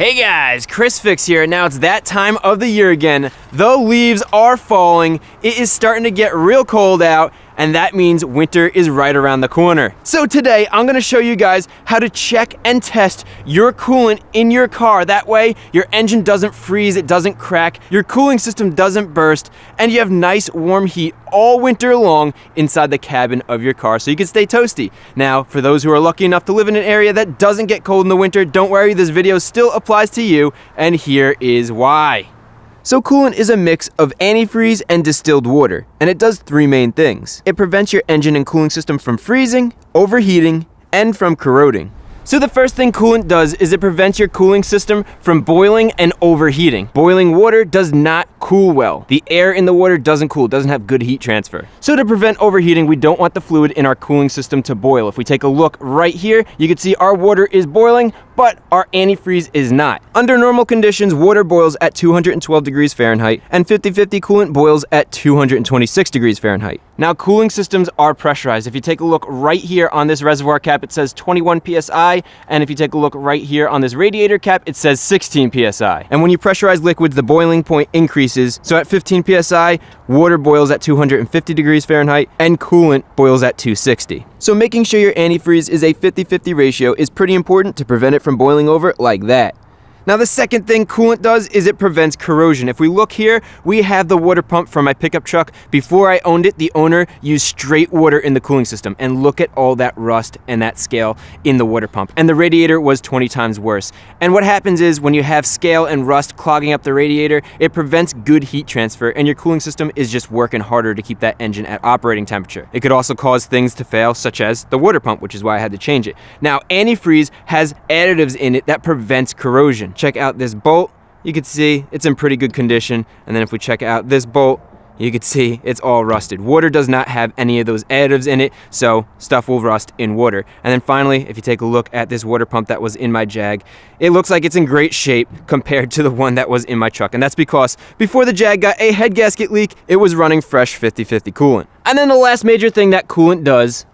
Hey guys, ChrisFix here. Now it's that time of the year again. The leaves are falling, it is starting to get real cold out, and that means winter is right around the corner. So today, I'm gonna show you guys how to check and test your coolant in your car. That way, your engine doesn't freeze, it doesn't crack, your cooling system doesn't burst, and you have nice warm heat all winter long inside the cabin of your car so you can stay toasty. Now, for those who are lucky enough to live in an area that doesn't get cold in the winter, don't worry, this video still applies to you, and here is why. So coolant is a mix of antifreeze and distilled water, and it does three main things. It prevents your engine and cooling system from freezing, overheating, and from corroding. So the first thing coolant does is it prevents your cooling system from boiling and overheating. Boiling water does not cool well. The air in the water doesn't cool, doesn't have good heat transfer. So to prevent overheating, we don't want the fluid in our cooling system to boil. If we take a look right here, you can see our water is boiling, but our antifreeze is not. Under normal conditions, water boils at 212 degrees Fahrenheit, and 50-50 coolant boils at 226 degrees Fahrenheit. Now, cooling systems are pressurized. If you take a look right here on this reservoir cap, it says 21 psi, and if you take a look right here on this radiator cap, it says 16 psi. And when you pressurize liquids, the boiling point increases. So at 15 psi, water boils at 250 degrees Fahrenheit, and coolant boils at 260. So making sure your antifreeze is a 50-50 ratio is pretty important to prevent it from boiling over like that. Now the second thing coolant does is it prevents corrosion. If we look here, we have the water pump from my pickup truck. Before I owned it, the owner used straight water in the cooling system, and look at all that rust and that scale in the water pump. And the radiator was 20 times worse. And what happens is when you have scale and rust clogging up the radiator, it prevents good heat transfer, and your cooling system is just working harder to keep that engine at operating temperature. It could also cause things to fail, such as the water pump, which is why I had to change it. Now, antifreeze has additives in it that prevents corrosion. Check out this bolt, you can see it's in pretty good condition, and then if we check out this bolt, you can see it's all rusted. Water does not have any of those additives in it, so stuff will rust in water. And then finally, if you take a look at this water pump that was in my Jag, it looks like it's in great shape compared to the one that was in my truck, and that's because before the Jag got a head gasket leak, it was running fresh 50-50 coolant. And then the last major thing that coolant does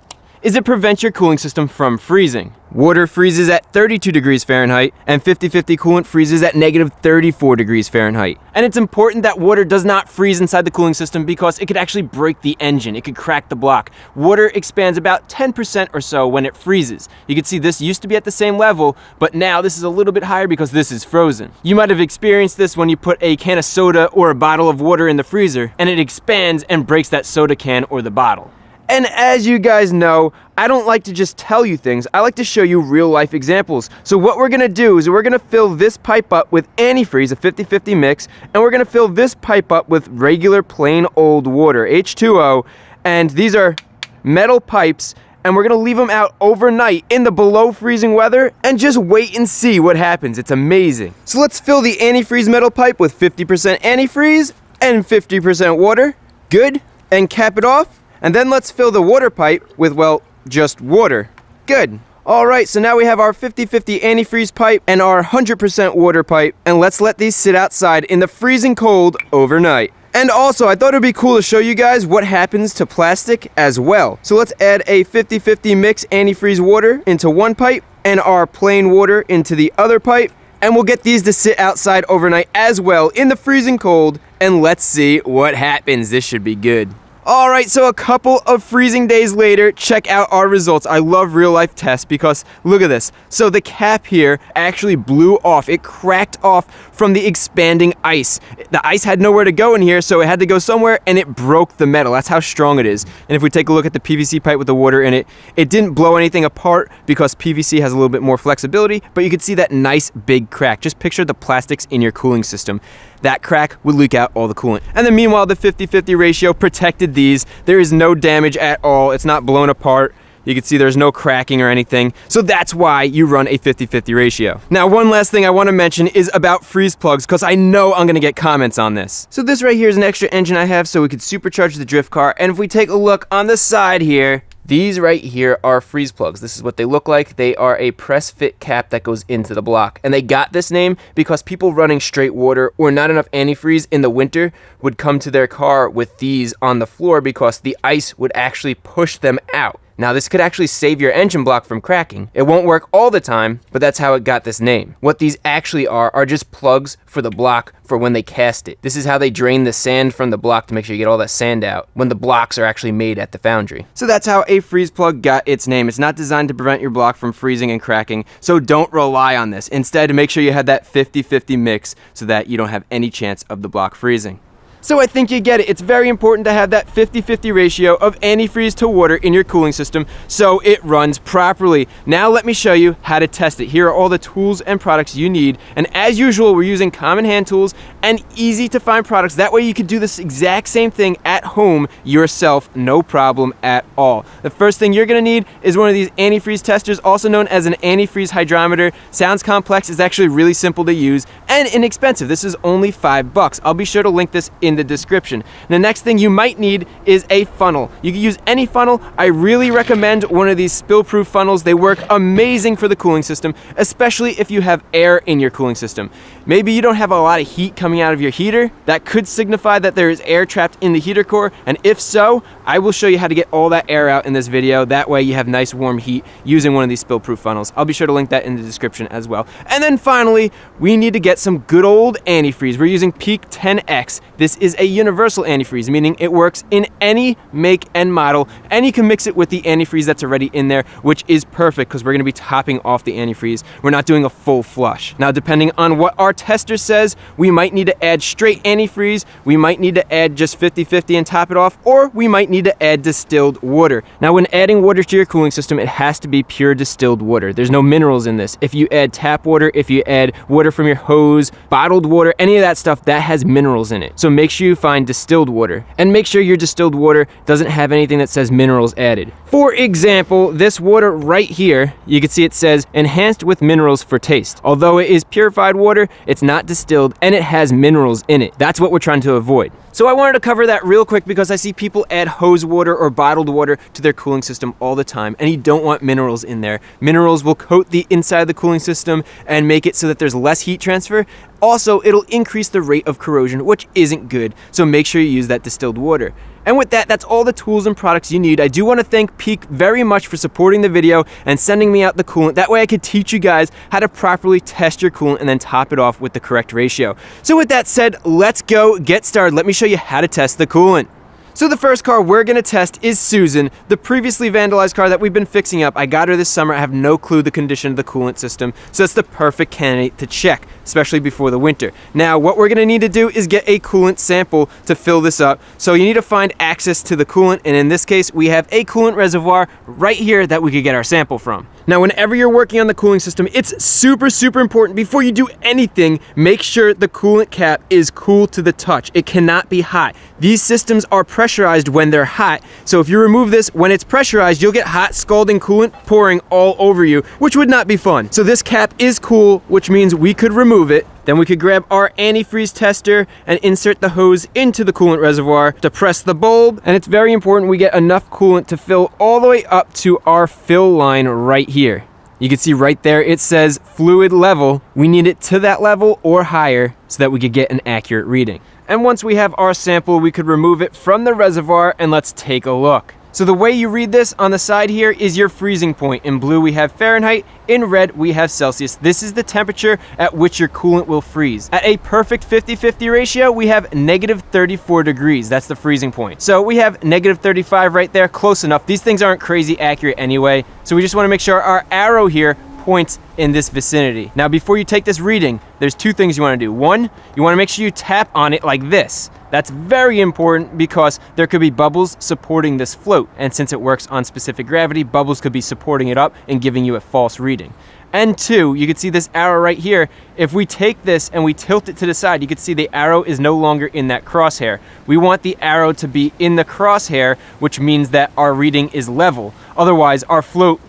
is it prevents your cooling system from freezing. Water freezes at 32 degrees Fahrenheit, and 50-50 coolant freezes at negative 34 degrees Fahrenheit. And it's important that water does not freeze inside the cooling system because it could actually break the engine. It could crack the block. Water expands about 10% or so when it freezes. You can see this used to be at the same level, but now this is a little bit higher because this is frozen. You might have experienced this when you put a can of soda or a bottle of water in the freezer, and it expands and breaks that soda can or the bottle. And as you guys know, I don't like to just tell you things, I like to show you real life examples. So what we're gonna do is we're gonna fill this pipe up with antifreeze, a 50-50 mix, and we're gonna fill this pipe up with regular plain old water, H2O, and these are metal pipes, and we're gonna leave them out overnight in the below freezing weather and just wait and see what happens. It's amazing. So let's fill the antifreeze metal pipe with 50% antifreeze and 50% water. Good. And cap it off. And then let's fill the water pipe with, well, just water. Good. Alright, so now we have our 50-50 antifreeze pipe and our 100% water pipe, and let's let these sit outside in the freezing cold overnight. And also, I thought it would be cool to show you guys what happens to plastic as well. So let's add a 50-50 mix antifreeze water into one pipe and our plain water into the other pipe, and we'll get these to sit outside overnight as well in the freezing cold, and let's see what happens. This should be good. Alright, so a couple of freezing days later, check out our results. I love real life tests because look at this. So the cap here actually blew off. It cracked off from the expanding ice. The ice had nowhere to go in here, so it had to go somewhere, and it broke the metal. That's how strong it is. And if we take a look at the PVC pipe with the water in it, it didn't blow anything apart because PVC has a little bit more flexibility, but you can see that nice big crack. Just picture the plastics in your cooling system. That crack would leak out all the coolant. And then meanwhile, the 50-50 ratio protected these. There is no damage at all. It's not blown apart. You can see there's no cracking or anything. So that's why you run a 50-50 ratio. Now, one last thing I want to mention is about freeze plugs, because I know I'm going to get comments on this. So this right here is an extra engine I have so we could supercharge the drift car. And if we take a look on the side here, these right here are freeze plugs. This is what they look like. They are a press fit cap that goes into the block. And they got this name because people running straight water or not enough antifreeze in the winter would come to their car with these on the floor because the ice would actually push them out. Now this could actually save your engine block from cracking. It won't work all the time, but that's how it got this name. What these actually are just plugs for the block for when they cast it. This is how they drain the sand from the block to make sure you get all that sand out when the blocks are actually made at the foundry. So that's how a freeze plug got its name. It's not designed to prevent your block from freezing and cracking, so don't rely on this. Instead, make sure you have that 50-50 mix so that you don't have any chance of the block freezing. So I think you get it. It's very important to have that 50-50 ratio of antifreeze to water in your cooling system so it runs properly. Now let me show you how to test it. Here are all the tools and products you need. And as usual, we're using common hand tools and easy to find products. That way you can do this exact same thing at home yourself, no problem at all. The first thing you're gonna need is one of these antifreeze testers, also known as an antifreeze hydrometer. Sounds complex, it's actually really simple to use and inexpensive. This is only $5. I'll be sure to link this in the description. The next thing you might need is a funnel. You can use any funnel. I really recommend one of these spill-proof funnels. They work amazing for the cooling system, especially if you have air in your cooling system. Maybe you don't have a lot of heat coming out of your heater. That could signify that there is air trapped in the heater core, and if so, I will show you how to get all that air out in this video. That way you have nice warm heat using one of these spill-proof funnels. I'll be sure to link that in the description as well. And then finally, we need to get some good old antifreeze. We're using Peak 10X. This is a universal antifreeze, meaning it works in any make and model, and you can mix it with the antifreeze that's already in there, which is perfect because we're going to be topping off the antifreeze. We're not doing a full flush. Now, depending on what our tester says, we might need to add straight antifreeze, we might need to add just 50-50 and top it off, or we might need to add distilled water. Now, when adding water to your cooling system, it has to be pure distilled water. There's no minerals in this. If you add tap water, if you add water from your hose, bottled water, any of that stuff, that has minerals in it. So make sure you find distilled water, and make sure your distilled water doesn't have anything that says minerals added. For example, this water right here, you can see it says enhanced with minerals for taste. Although it is purified water, it's not distilled and it has minerals in it. That's what we're trying to avoid. So I wanted to cover that real quick because I see people add hose water or bottled water to their cooling system all the time, and you don't want minerals in there. Minerals will coat the inside of the cooling system and make it so that there's less heat transfer. Also, it'll increase the rate of corrosion, which isn't good, so make sure you use that distilled water. And with that, that's all the tools and products you need. I do want to thank Peak very much for supporting the video and sending me out the coolant. That way I could teach you guys how to properly test your coolant and then top it off with the correct ratio. So with that said, let's go get started. Let me show you how to test the coolant. So the first car we're gonna test is Susan, the previously vandalized car that we've been fixing up. I got her this summer. I have no clue the condition of the coolant system, so it's the perfect candidate to check, especially before the winter. Now, what we're gonna need to do is get a coolant sample to fill this up. So you need to find access to the coolant, and in this case, we have a coolant reservoir right here that we could get our sample from. Now, whenever you're working on the cooling system, it's super important before you do anything, make sure the coolant cap is cool to the touch. It cannot be hot. These systems are pressurized when they're hot, so if you remove this when it's pressurized, you'll get hot, scalding coolant pouring all over you, which would not be fun. So this cap is cool, which means we could remove it. Then we could grab our antifreeze tester and insert the hose into the coolant reservoir to press the bulb. And it's very important we get enough coolant to fill all the way up to our fill line right here. You can see right there it says fluid level. We need it to that level or higher so that we could get an accurate reading. And once we have our sample, we could remove it from the reservoir and let's take a look. So the way you read this on the side here is your freezing point. In blue we have Fahrenheit, in red we have Celsius. This is the temperature at which your coolant will freeze. At a perfect 50-50 ratio, we have negative 34 degrees. That's the freezing point. So we have negative 35 right there, close enough. These things aren't crazy accurate anyway, so we just want to make sure our arrow here points in this vicinity. Now, before you take this reading, there's two things you want to do. One, you want to make sure you tap on it like this. That's very important because there could be bubbles supporting this float, and since it works on specific gravity, bubbles could be supporting it up and giving you a false reading. And two, you can see this arrow right here. If we take this and we tilt it to the side, you can see the arrow is no longer in that crosshair. We want the arrow to be in the crosshair, which means that our reading is level. Otherwise, our float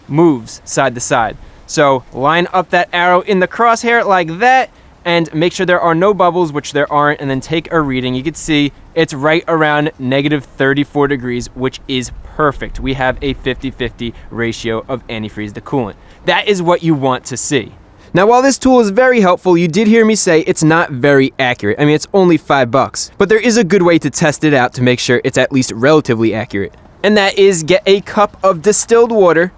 moves side to side. So line up that arrow in the crosshair like that, and make sure there are no bubbles, which there aren't, and then take a reading. You can see it's right around negative 34 degrees, which is perfect. We have a 50-50 ratio of antifreeze to coolant. That is what you want to see. Now, while this tool is very helpful, you did hear me say it's not very accurate. I mean, it's only $5, but there is a good way to test it out to make sure it's at least relatively accurate. and that is get a cup of distilled water,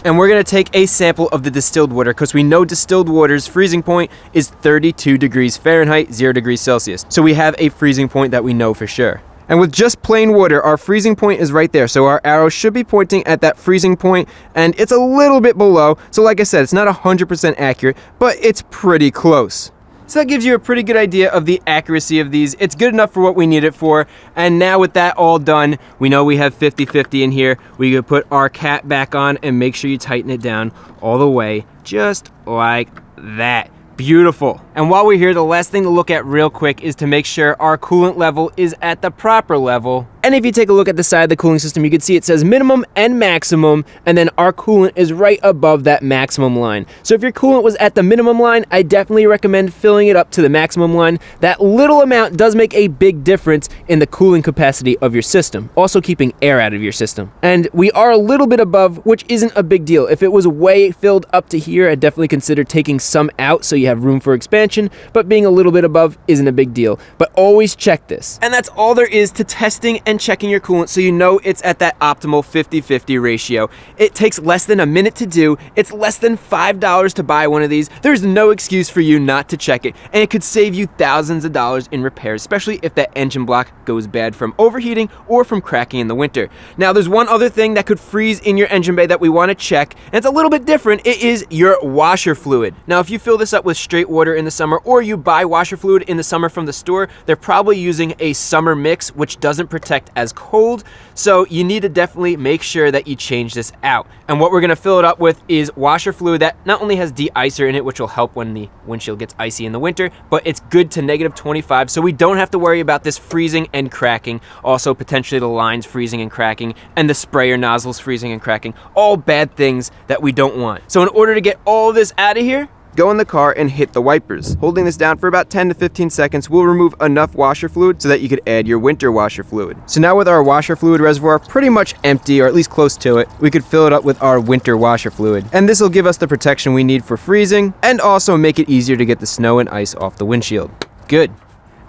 and we're gonna take a sample of the distilled water because we know distilled water's freezing point is 32 degrees Fahrenheit, 0 degrees Celsius. So we have a freezing point that we know for sure. And with just plain water, our freezing point is right there. So our arrow should be pointing at that freezing point, and it's a little bit below. So like I said, it's not 100% accurate, but it's pretty close. So that gives you a pretty good idea of the accuracy of these. It's good enough for what we need it for. And now with that all done, we know we have 50-50 in here. We could put our cap back on and make sure you tighten it down all the way, just like that. Beautiful. And while we're here, the last thing to look at real quick is to make sure our coolant level is at the proper level. And if you take a look at the side of the cooling system, you can see it says minimum and maximum, and then our coolant is right above that maximum line. So if your coolant was at the minimum line, I definitely recommend filling it up to the maximum line. That little amount does make a big difference in the cooling capacity of your system, also keeping air out of your system. And we are a little bit above, which isn't a big deal. If it was way filled up to here, I'd definitely consider taking some out so you have room for expansion, but being a little bit above isn't a big deal. But always check this. And that's all there is to testing and checking your coolant so you know it's at that optimal 50-50 ratio. It takes less than a minute to do. It's less than $5 to buy one of these. There's no excuse for you not to check it, and it could save you thousands of dollars in repairs, especially if that engine block goes bad from overheating or from cracking in the winter. Now, there's one other thing that could freeze in your engine bay that we want to check, and it's a little bit different. It is your washer fluid. Now, if you fill this up with straight water in the summer, or you buy washer fluid in the summer from the store, they're probably using a summer mix, which doesn't protect as cold. So you need to definitely make sure that you change this out. And what we're gonna fill it up with is washer fluid that not only has de-icer in it, which will help when the windshield gets icy in the winter, but it's good to -25, so we don't have to worry about this freezing and cracking. Also, potentially the lines freezing and cracking, and the sprayer nozzles freezing and cracking. All bad things that we don't want. So in order to get all this out of here, go in the car and hit the wipers. Holding this down for about 10 to 15 seconds will remove enough washer fluid so that you could add your winter washer fluid. So now with our washer fluid reservoir pretty much empty, or at least close to it, we could fill it up with our winter washer fluid. And this will give us the protection we need for freezing, and also make it easier to get the snow and ice off the windshield. Good.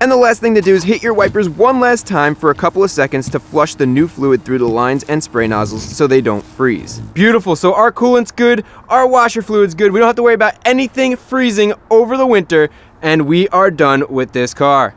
And the last thing to do is hit your wipers one last time for a couple of seconds to flush the new fluid through the lines and spray nozzles so they don't freeze. Beautiful, so our coolant's good, our washer fluid's good, we don't have to worry about anything freezing over the winter, and we are done with this car.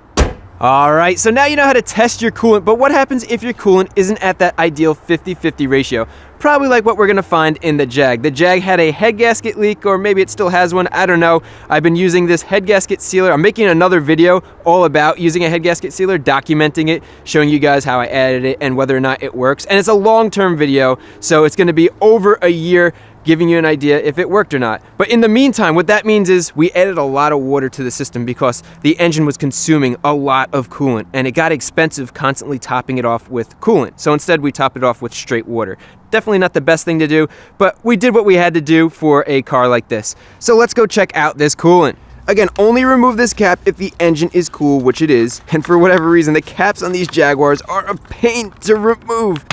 Alright, so now you know how to test your coolant, but what happens if your coolant isn't at that ideal 50-50 ratio? Probably like what we're gonna find in the Jag. The Jag had a head gasket leak, or maybe it still has one, I don't know. I've been using this head gasket sealer. I'm making another video all about using a head gasket sealer, documenting it, showing you guys how I added it and whether or not it works. And it's a long-term video, so it's gonna be over a year, giving you an idea if it worked or not. But in the meantime, what that means is we added a lot of water to the system because the engine was consuming a lot of coolant, and it got expensive constantly topping it off with coolant. So instead we topped it off with straight water. Definitely not the best thing to do, but we did what we had to do for a car like this. So let's go check out this coolant. Again, only remove this cap if the engine is cool, which it is, and for whatever reason, the caps on these Jaguars are a pain to remove.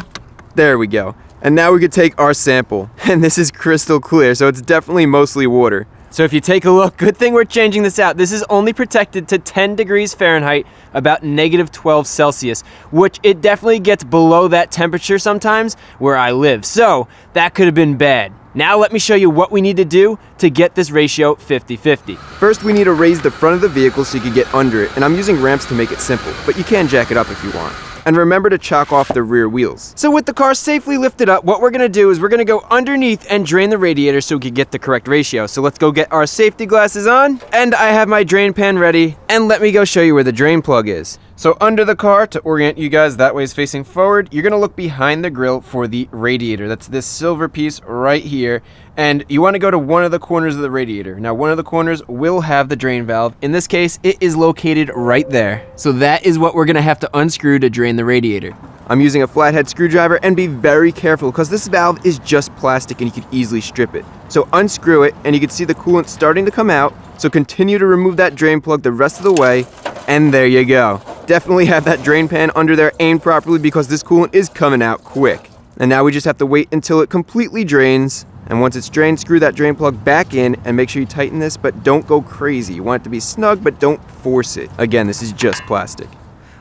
There we go. And now we could take our sample, and this is crystal clear, so it's definitely mostly water. So if you take a look, good thing we're changing this out. This is only protected to 10 degrees Fahrenheit, about -12 Celsius, which it definitely gets below that temperature sometimes where I live. So that could have been bad. Now let me show you what we need to do to get this ratio 50-50. First, we need to raise the front of the vehicle so you can get under it, and I'm using ramps to make it simple, but you can jack it up if you want. And remember to chock off the rear wheels. So with the car safely lifted up, what we're gonna do is we're gonna go underneath and drain the radiator so we can get the correct ratio. So let's go get our safety glasses on, and I have my drain pan ready, and let me go show you where the drain plug is. So under the car, to orient you guys, that way is facing forward, you're gonna look behind the grill for the radiator. That's this silver piece right here. And you wanna go to one of the corners of the radiator. Now, one of the corners will have the drain valve. In this case, it is located right there. So that is what we're gonna have to unscrew to drain the radiator. I'm using a flathead screwdriver, and be very careful because this valve is just plastic and you could easily strip it. So unscrew it, and you can see the coolant starting to come out. So continue to remove that drain plug the rest of the way, and there you go. Definitely have that drain pan under there aimed properly because this coolant is coming out quick. And now we just have to wait until it completely drains. And once it's drained, screw that drain plug back in and make sure you tighten this, but don't go crazy. You want it to be snug, but don't force it. Again, this is just plastic.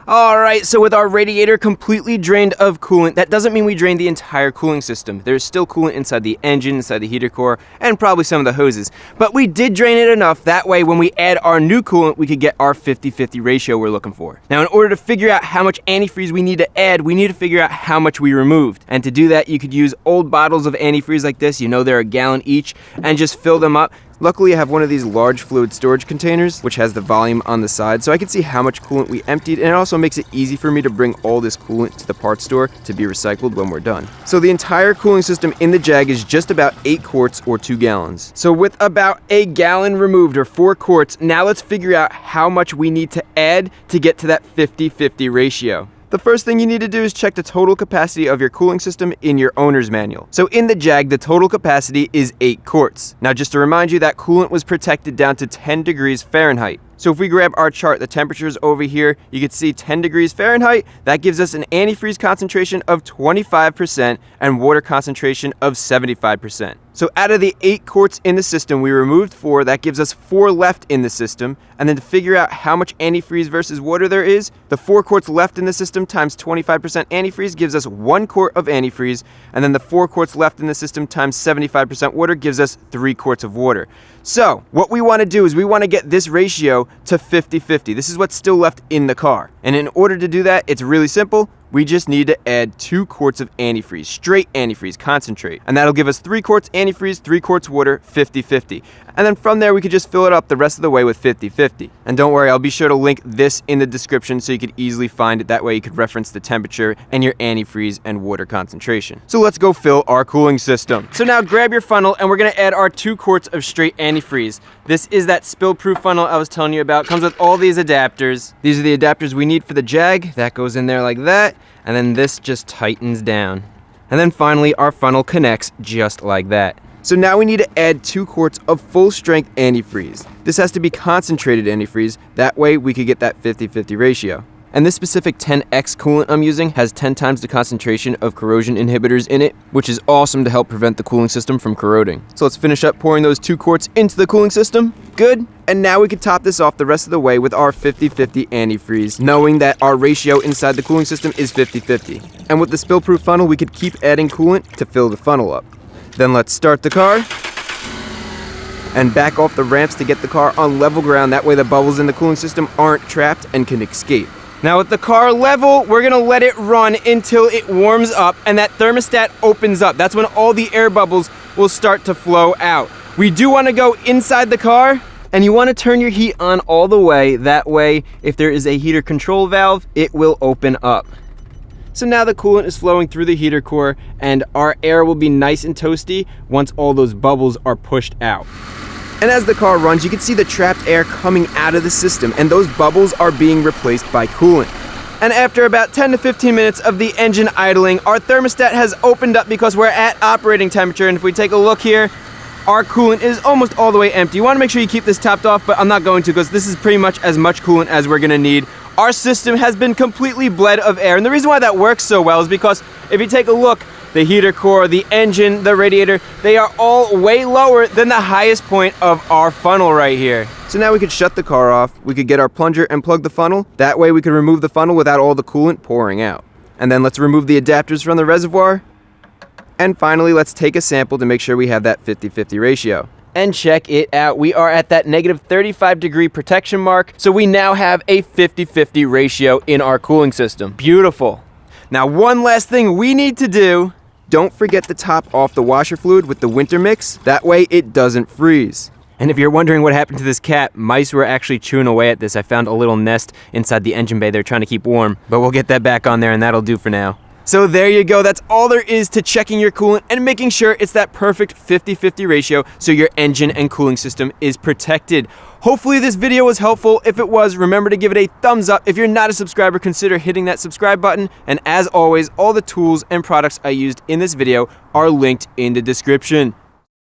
Alright, so with our radiator completely drained of coolant, that doesn't mean we drained the entire cooling system. There's still coolant inside the engine, inside the heater core, and probably some of the hoses. But we did drain it enough, that way when we add our new coolant, we could get our 50-50 ratio we're looking for. Now in order to figure out how much antifreeze we need to add, we need to figure out how much we removed. And to do that, you could use old bottles of antifreeze like this, you know they're a gallon each, and just fill them up. Luckily, I have one of these large fluid storage containers, which has the volume on the side, so I can see how much coolant we emptied, and it also makes it easy for me to bring all this coolant to the parts store to be recycled when we're done. So the entire cooling system in the Jag is just about 8 quarts or 2 gallons. So with about a gallon removed, or 4 quarts, now let's figure out how much we need to add to get to that 50-50 ratio. The first thing you need to do is check the total capacity of your cooling system in your owner's manual. So in the Jag, the total capacity is 8 quarts. Now just to remind you, that coolant was protected down to 10 degrees Fahrenheit. So if we grab our chart, the temperature's over here, you can see 10 degrees Fahrenheit, that gives us an antifreeze concentration of 25% and water concentration of 75%. So out of the 8 quarts in the system, we removed 4, that gives us 4 left in the system. And then to figure out how much antifreeze versus water there is, the 4 quarts left in the system times 25% antifreeze gives us 1 quart of antifreeze, and then the 4 quarts left in the system times 75% water gives us 3 quarts of water. So what we want to do is we want to get this ratio to 50-50. This is what's still left in the car. And in order to do that, it's really simple. We just need to add 2 quarts of antifreeze, straight antifreeze, concentrate. And that'll give us 3 quarts antifreeze, 3 quarts water, 50-50. And then from there, we could just fill it up the rest of the way with 50-50. And don't worry, I'll be sure to link this in the description so you could easily find it. That way you could reference the temperature and your antifreeze and water concentration. So let's go fill our cooling system. So now grab your funnel and we're gonna add our 2 quarts of straight antifreeze. This is that spill-proof funnel I was telling you about. It comes with all these adapters. These are the adapters we need for the Jag. That goes in there like that. And then this just tightens down. And then finally, our funnel connects just like that. So now we need to add 2 quarts of full-strength antifreeze. This has to be concentrated antifreeze. That way we could get that 50-50 ratio. And this specific 10X coolant I'm using has 10 times the concentration of corrosion inhibitors in it, which is awesome to help prevent the cooling system from corroding. So let's finish up pouring those 2 quarts into the cooling system. Good. And now we can top this off the rest of the way with our 50-50 antifreeze, knowing that our ratio inside the cooling system is 50-50. And with the spill-proof funnel, we could keep adding coolant to fill the funnel up. Then let's start the car and back off the ramps to get the car on level ground. That way the bubbles in the cooling system aren't trapped and can escape. Now with the car level, we're gonna let it run until it warms up and that thermostat opens up. That's when all the air bubbles will start to flow out. We do wanna go inside the car, and you wanna turn your heat on all the way. That way, if there is a heater control valve, it will open up. So now the coolant is flowing through the heater core and our air will be nice and toasty once all those bubbles are pushed out. And as the car runs, you can see the trapped air coming out of the system, and those bubbles are being replaced by coolant. And after about 10 to 15 minutes of the engine idling, our thermostat has opened up because we're at operating temperature. And if we take a look here, our coolant is almost all the way empty. You want to make sure you keep this topped off, but I'm not going to because this is pretty much as much coolant as we're going to need. Our system has been completely bled of air, and the reason why that works so well is because if you take a look, the heater core, the engine, the radiator, they are all way lower than the highest point of our funnel right here. So now we could shut the car off, we could get our plunger and plug the funnel. That way we could remove the funnel without all the coolant pouring out. And then let's remove the adapters from the reservoir. And finally, let's take a sample to make sure we have that 50-50 ratio. And check it out, we are at that negative 35 degree protection mark, so we now have a 50-50 ratio in our cooling system. Beautiful. Now one last thing we need to do, don't forget to top off the washer fluid with the winter mix, that way it doesn't freeze. And if you're wondering what happened to this cat, mice were actually chewing away at this. I found a little nest inside the engine bay they're trying to keep warm, but we'll get that back on there and that'll do for now. So there you go, that's all there is to checking your coolant and making sure it's that perfect 50-50 ratio so your engine and cooling system is protected. Hopefully this video was helpful. If it was, remember to give it a thumbs up. If you're not a subscriber, consider hitting that subscribe button. And as always, all the tools and products I used in this video are linked in the description.